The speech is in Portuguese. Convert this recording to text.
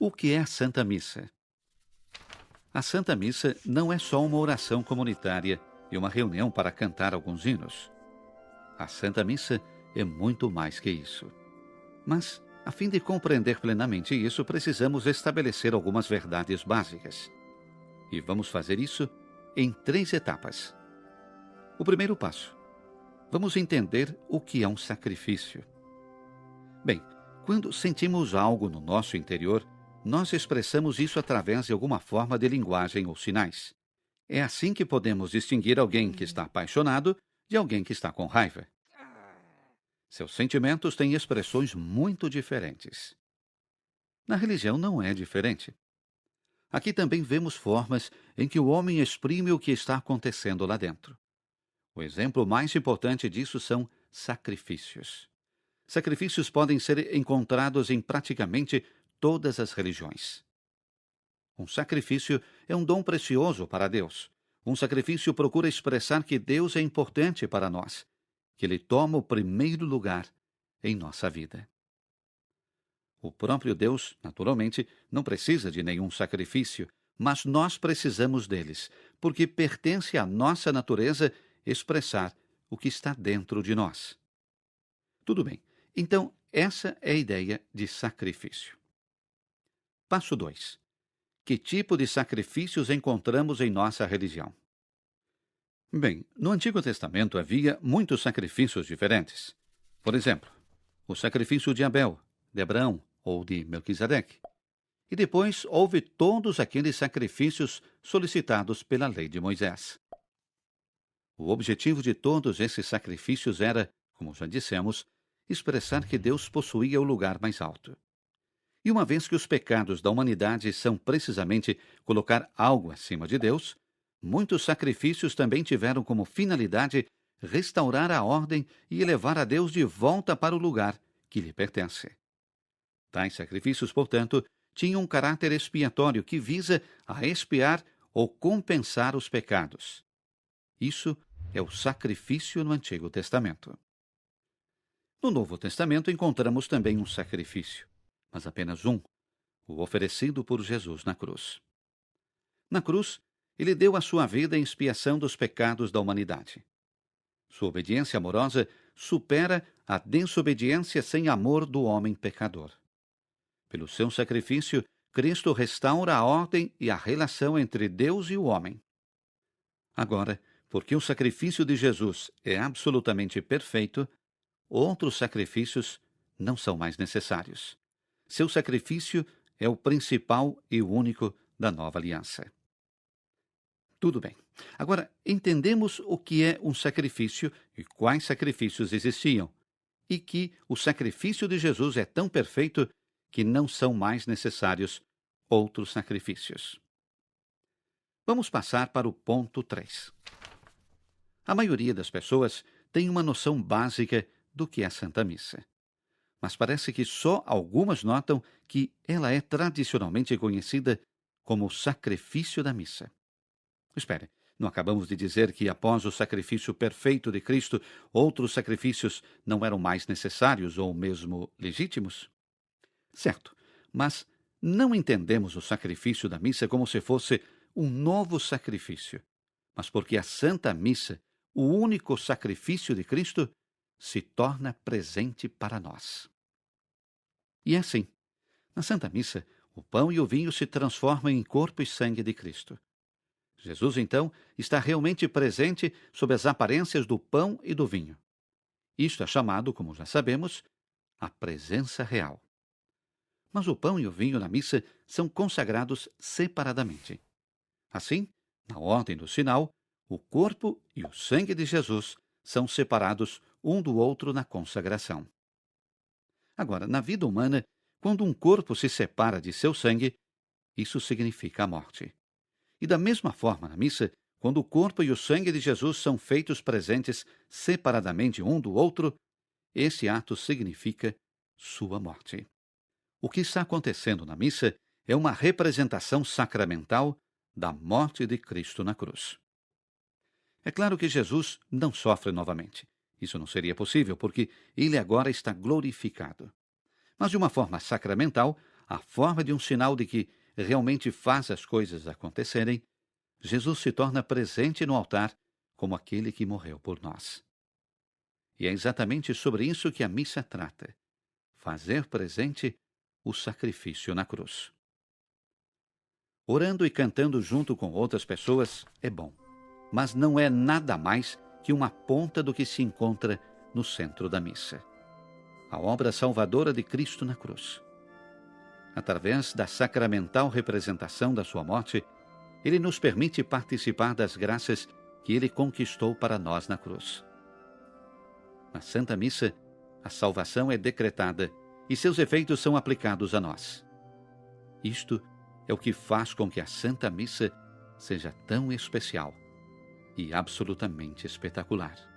O que é a Santa Missa? A Santa Missa não é só uma oração comunitária e uma reunião para cantar alguns hinos. A Santa Missa é muito mais que isso. Mas, a fim de compreender plenamente isso, precisamos estabelecer algumas verdades básicas. E vamos fazer isso em 3 etapas. O primeiro passo: vamos entender o que é um sacrifício. Bem, quando sentimos algo no nosso interior, nós expressamos isso através de alguma forma de linguagem ou sinais. É assim que podemos distinguir alguém que está apaixonado de alguém que está com raiva. Seus sentimentos têm expressões muito diferentes. Na religião não é diferente. Aqui também vemos formas em que o homem exprime o que está acontecendo lá dentro. O exemplo mais importante disso são sacrifícios. Sacrifícios podem ser encontrados em praticamente todas as religiões. Um sacrifício é um dom precioso para Deus. Um sacrifício procura expressar que Deus é importante para nós, que Ele toma o primeiro lugar em nossa vida. O próprio Deus, naturalmente, não precisa de nenhum sacrifício, mas nós precisamos deles, porque pertence à nossa natureza expressar o que está dentro de nós. Tudo bem, então essa é a ideia de sacrifício. Passo 2. Que tipo de sacrifícios encontramos em nossa religião? Bem, no Antigo Testamento havia muitos sacrifícios diferentes. Por exemplo, o sacrifício de Abel, de Abraão ou de Melquisedeque. E depois houve todos aqueles sacrifícios solicitados pela lei de Moisés. O objetivo de todos esses sacrifícios era, como já dissemos, expressar que Deus possuía o lugar mais alto. E uma vez que os pecados da humanidade são precisamente colocar algo acima de Deus, muitos sacrifícios também tiveram como finalidade restaurar a ordem e elevar a Deus de volta para o lugar que lhe pertence. Tais sacrifícios, portanto, tinham um caráter expiatório que visa a expiar ou compensar os pecados. Isso é o sacrifício no Antigo Testamento. No Novo Testamento encontramos também um sacrifício, mas apenas um, o oferecido por Jesus na cruz. Na cruz, ele deu a sua vida em expiação dos pecados da humanidade. Sua obediência amorosa supera a desobediência sem amor do homem pecador. Pelo seu sacrifício, Cristo restaura a ordem e a relação entre Deus e o homem. Agora, porque o sacrifício de Jesus é absolutamente perfeito, outros sacrifícios não são mais necessários. Seu sacrifício é o principal e o único da nova aliança. Tudo bem. Agora, entendemos o que é um sacrifício e quais sacrifícios existiam, e que o sacrifício de Jesus é tão perfeito que não são mais necessários outros sacrifícios. Vamos passar para o ponto 3. A maioria das pessoas tem uma noção básica do que é a Santa Missa. Mas parece que só algumas notam que ela é tradicionalmente conhecida como o sacrifício da missa. Espere, não acabamos de dizer que após o sacrifício perfeito de Cristo, outros sacrifícios não eram mais necessários ou mesmo legítimos? Certo, mas não entendemos o sacrifício da missa como se fosse um novo sacrifício, mas porque a Santa Missa, o único sacrifício de Cristo, se torna presente para nós. E é assim, na Santa Missa, o pão e o vinho se transformam em corpo e sangue de Cristo. Jesus, então, está realmente presente sob as aparências do pão e do vinho. Isto é chamado, como já sabemos, a presença real. Mas o pão e o vinho na missa são consagrados separadamente. Assim, na ordem do sinal, o corpo e o sangue de Jesus são separados um do outro na consagração. Agora, na vida humana, quando um corpo se separa de seu sangue, isso significa a morte. E da mesma forma, na missa, quando o corpo e o sangue de Jesus são feitos presentes separadamente um do outro, esse ato significa sua morte. O que está acontecendo na missa é uma representação sacramental da morte de Cristo na cruz. É claro que Jesus não sofre novamente. Isso não seria possível, porque ele agora está glorificado. Mas de uma forma sacramental, a forma de um sinal de que realmente faz as coisas acontecerem, Jesus se torna presente no altar como aquele que morreu por nós. E é exatamente sobre isso que a missa trata: fazer presente o sacrifício na cruz. Orando e cantando junto com outras pessoas é bom, mas não é nada mais que uma ponta do que se encontra no centro da missa: a obra salvadora de Cristo na cruz. Através da sacramental representação da sua morte, ele nos permite participar das graças que ele conquistou para nós na cruz. Na Santa Missa, a salvação é decretada e seus efeitos são aplicados a nós. Isto é o que faz com que a Santa Missa seja tão especial e absolutamente espetacular.